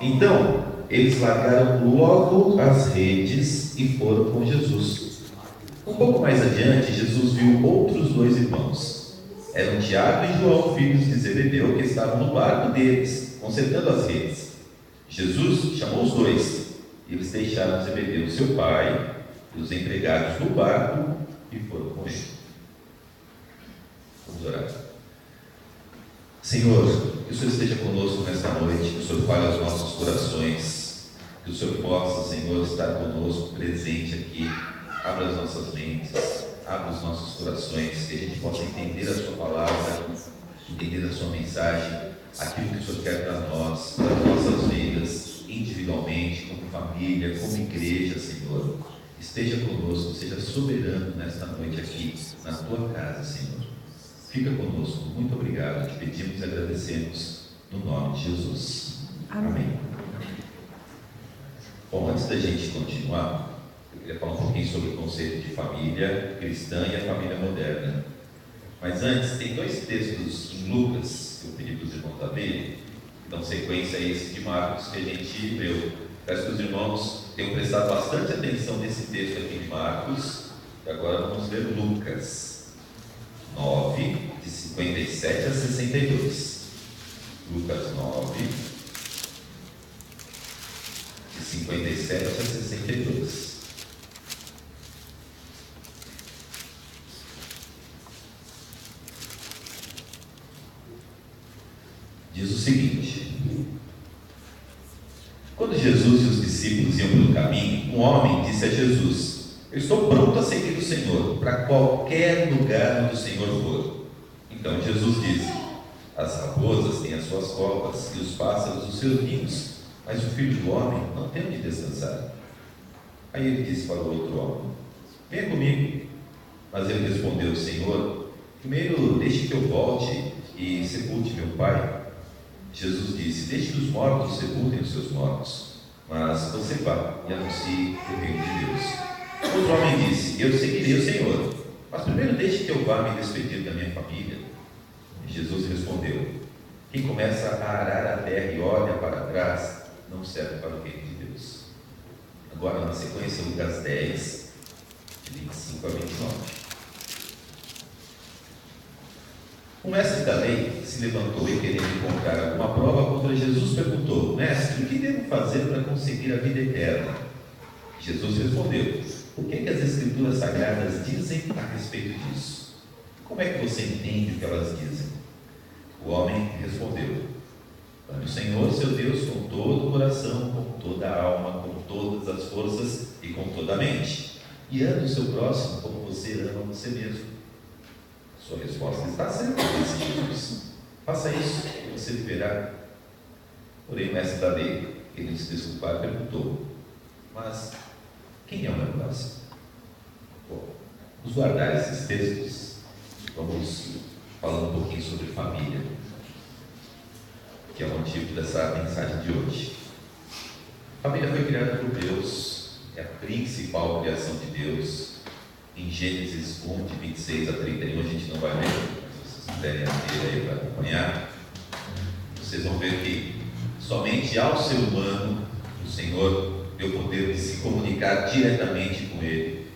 Então, eles largaram logo as redes e foram com Jesus. Um pouco mais adiante, Jesus viu outros dois irmãos. Eram Tiago e João, filhos de Zebedeu, que estavam no barco deles, consertando as redes. Jesus chamou os dois, e eles deixaram Zebedeu, seu pai, e os empregados no barco, e foram com ele. Vamos orar. Senhor, que o Senhor esteja conosco nesta noite, que o Senhor fale aos nossos corações, que o Senhor possa, Senhor, estar conosco, presente aqui. Abra as nossas mentes, abra os nossos corações, que a gente possa entender a Sua palavra, entender a Sua mensagem, aquilo que o Senhor quer para nós, para as nossas vidas, individualmente, como família, como igreja, Senhor. Esteja conosco, seja soberano nesta noite aqui, na Tua casa, Senhor. Fica conosco, muito obrigado, te pedimos e agradecemos, no nome de Jesus. Amém. Bom, antes da gente continuar, eu queria falar um pouquinho sobre o conceito de família cristã e a família moderna. Mas antes, tem dois textos em Lucas, que eu pedi para os irmãos abrirem, que dão sequência a esse de Marcos que a gente leu. Peço que os irmãos tenham prestado bastante atenção nesse texto aqui de Marcos, e agora vamos ver Lucas 9, de 57 a 62. Lucas 9, de 57 a 62. Diz o seguinte: quando Jesus e os discípulos iam pelo caminho, um homem disse a Jesus: eu estou pronto a seguir o Senhor, para qualquer lugar onde o Senhor for. Então Jesus disse: as raposas têm as suas covas e os pássaros os seus ninhos, mas o Filho do Homem não tem onde descansar. Aí ele disse para o outro homem: venha comigo. Mas ele respondeu: Senhor, primeiro deixe que eu volte e sepulte meu pai. Jesus disse: deixe que os mortos sepultem os seus mortos, mas você vá e anuncie o reino de Deus. Outro homem disse: eu seguirei o Senhor, mas primeiro deixe que eu vá me despedir da minha família. E Jesus respondeu: quem começa a arar a terra e olha para trás, não serve para o reino de Deus. Agora, na sequência, Lucas 10, de 25 a 29. O mestre da lei se levantou e, querendo encontrar alguma prova contra Jesus, perguntou: mestre, o que devo fazer para conseguir a vida eterna? Jesus respondeu: o que as Escrituras Sagradas dizem a respeito disso? Como é que você entende o que elas dizem? O homem respondeu: ame o Senhor, seu Deus, com todo o coração, com toda a alma, com todas as forças e com toda a mente. E ame o seu próximo como você ama você mesmo. Sua resposta está certa, disse Jesus. Faça isso e você viverá. Porém, o mestre da lei, querendo se desculpar, perguntou: mas quem é o meu próximo? Bom, vamos guardar esses textos. Vamos falar um pouquinho sobre família, que é o motivo dessa mensagem de hoje. A família foi criada por Deus, é a principal criação de Deus. Em Gênesis 1, de 26 a 31, a gente não vai ler, se vocês quiserem abrir aí para acompanhar, vocês vão ver que somente ao ser humano o Senhor deu poder de se comunicar diretamente com Ele,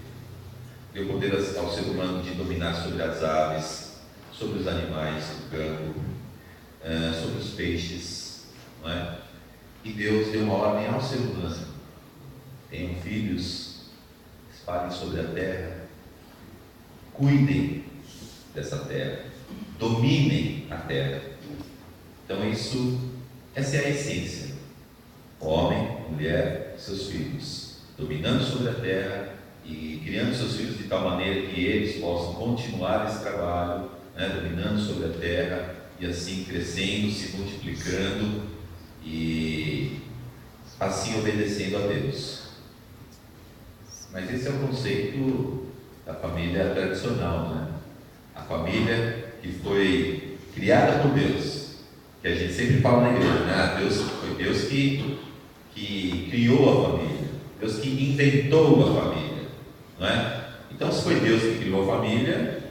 deu poder ao ser humano de dominar sobre as aves, sobre os animais do campo, sobre os peixes, não é? E Deus deu uma ordem ao ser humano: tenham filhos, espalhem sobre a terra, cuidem dessa terra, dominem a terra. Então essa é a essência: homem, mulher, seus filhos, dominando sobre a terra e criando seus filhos de tal maneira que eles possam continuar esse trabalho, né, dominando sobre a terra e assim crescendo, se multiplicando e assim obedecendo a Deus. Mas esse é o conceito da família tradicional, né? A família que foi criada por Deus, que a gente sempre fala na igreja, né? Foi Deus que criou a família, Deus que inventou a família, não é? Então, se foi Deus que criou a família,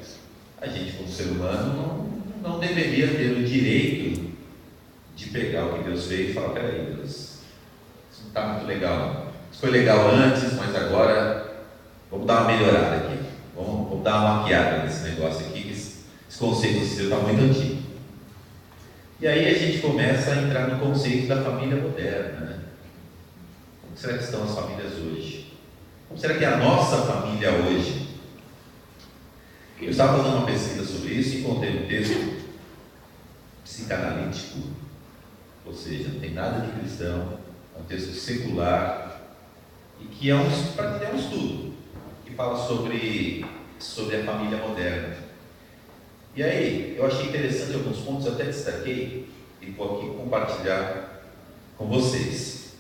a gente, como ser humano, não deveria ter o direito de pegar o que Deus fez e falar: peraí, Deus, Isso não está muito legal, não. Isso foi legal antes, mas agora vamos dar uma melhorada aqui. Vamos dar uma maquiada nesse negócio aqui, que esse conceito seu está muito antigo. E aí a gente começa a entrar no conceito da família moderna, né? Como será que estão as famílias hoje? Como será que é a nossa família hoje? Eu estava fazendo uma pesquisa sobre isso e encontrei um texto psicanalítico, ou seja, não tem nada de cristão, é um texto secular, e que é um estudo que fala sobre a família moderna. E aí, eu achei interessante alguns pontos, eu até destaquei e vou aqui compartilhar com vocês.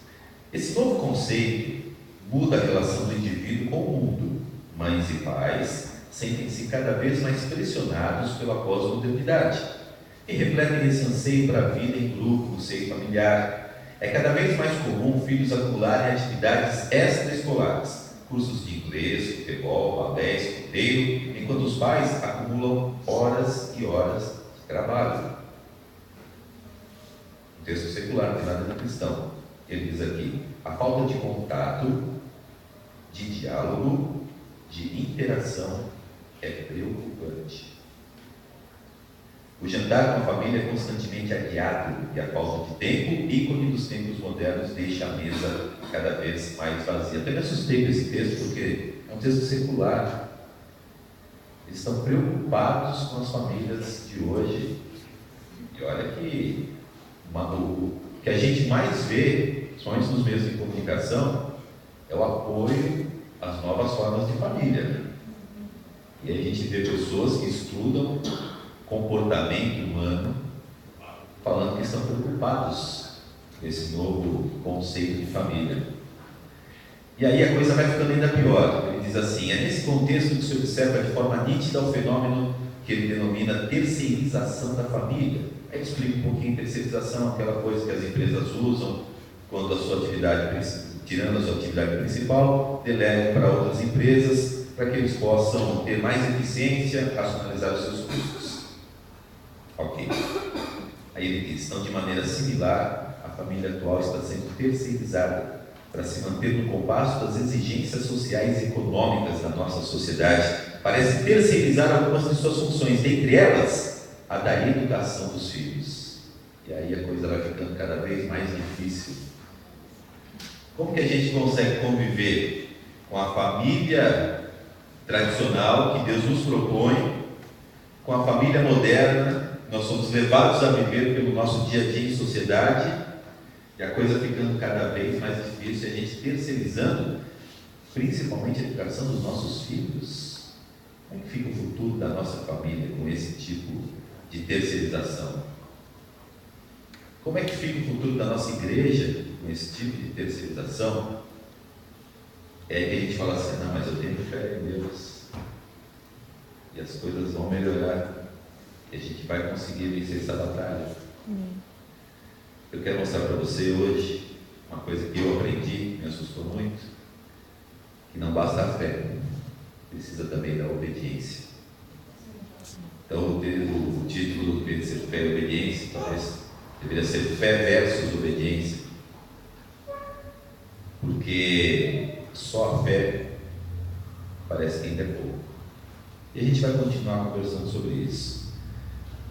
Esse novo conceito muda a relação do indivíduo com o mundo. Mães e pais sentem-se cada vez mais pressionados pela pós-modernidade e refletem esse anseio para a vida em grupo, no seio familiar. É cada vez mais comum filhos acumularem atividades extraescolares, cursos de inglês, futebol, balé, escoteiro, enquanto os pais acumulam horas e horas de trabalho. Um texto secular, não tem nada de cristão. Ele diz aqui: a falta de contato, de diálogo, de interação é preocupante. O jantar com a família é constantemente adiado e a falta de tempo, ícone dos tempos modernos, deixa a mesa cada vez mais vazia. Até me assustei com esse texto, porque é um texto secular. Eles estão preocupados com as famílias de hoje. E olha que o que a gente mais vê, principalmente nos meios de comunicação, é o apoio às novas formas de família. E aí a gente vê pessoas que estudam comportamento humano falando que estão preocupados com esse novo conceito de família. E aí a coisa vai ficando ainda pior. Ele diz assim: é nesse contexto que se observa de forma nítida o fenômeno que ele denomina terceirização da família. Aí explica um pouquinho. Terceirização, aquela coisa que as empresas usam quando a sua atividade, tirando a sua atividade principal, delegam para outras empresas para que eles possam ter mais eficiência, racionalizar os seus custos. Ok. Aí ele diz: então, de maneira similar, a família atual está sendo terceirizada para se manter no compasso das exigências sociais e econômicas da nossa sociedade. Parece terceirizar algumas de suas funções, dentre elas a da educação dos filhos. E aí a coisa vai ficando cada vez mais difícil. Como que a gente consegue conviver com a família tradicional que Deus nos propõe, com a família moderna? Nós somos levados a viver pelo nosso dia a dia em sociedade, e a coisa ficando cada vez mais difícil, e a gente terceirizando, principalmente a educação dos nossos filhos. Como é que fica o futuro da nossa família com esse tipo de terceirização? Como é que fica o futuro da nossa igreja com esse tipo de terceirização? É aí que a gente fala assim: não, mas eu tenho fé em Deus, e as coisas vão melhorar, e a gente vai conseguir vencer essa batalha. Eu quero mostrar para você hoje uma coisa que eu aprendi, me assustou muito, que não basta a fé, precisa também da obediência. Então o título deveria ser Fé e Obediência, talvez deveria ser Fé versus Obediência, porque só a fé parece que ainda é pouco. E a gente vai continuar conversando sobre isso,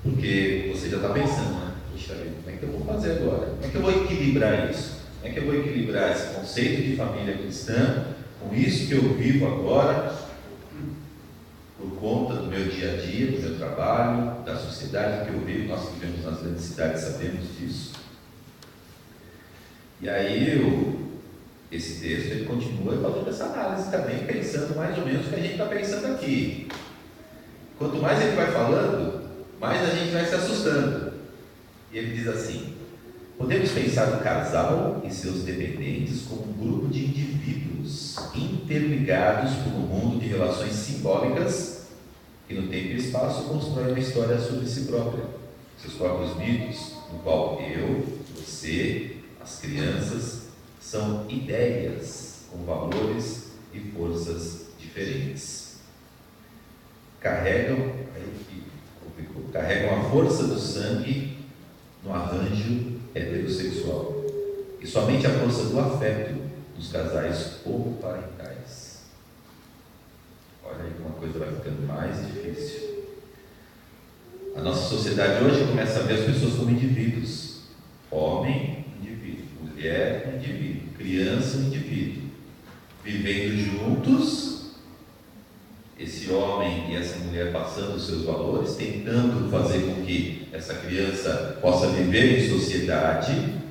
porque você já está pensando, né? Puxa vida, como é que eu vou fazer agora? Como é que eu vou equilibrar isso? Como é que eu vou equilibrar esse conceito de família cristã com isso que eu vivo agora, por conta do meu dia a dia, do meu trabalho, da sociedade que eu vivo? Nós que vivemos nas grandes cidades sabemos disso. E aí esse texto ele continua fazendo essa análise também, pensando mais ou menos o que a gente está pensando aqui. Quanto mais ele vai falando, mais a gente vai se assustando. E ele diz assim: podemos pensar no casal e seus dependentes como um grupo de indivíduos interligados por um mundo de relações simbólicas que no tempo e espaço constrói uma história sobre si própria, seus próprios mitos, no qual eu, você, as crianças são ideias com valores e forças diferentes. Carregam a força do sangue no arranjo heterossexual e e somente a força do afeto dos casais homoparentais. Olha aí como a coisa vai ficando mais difícil. A nossa sociedade hoje começa a ver as pessoas como indivíduos. Homem, indivíduo. Mulher, indivíduo. Criança, indivíduo. Vivendo juntos, esse homem e essa mulher passando os seus valores, tentando fazer com que essa criança possa viver em sociedade,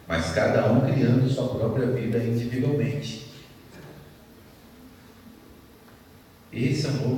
mas cada um criando sua própria vida individualmente. Esse é o novo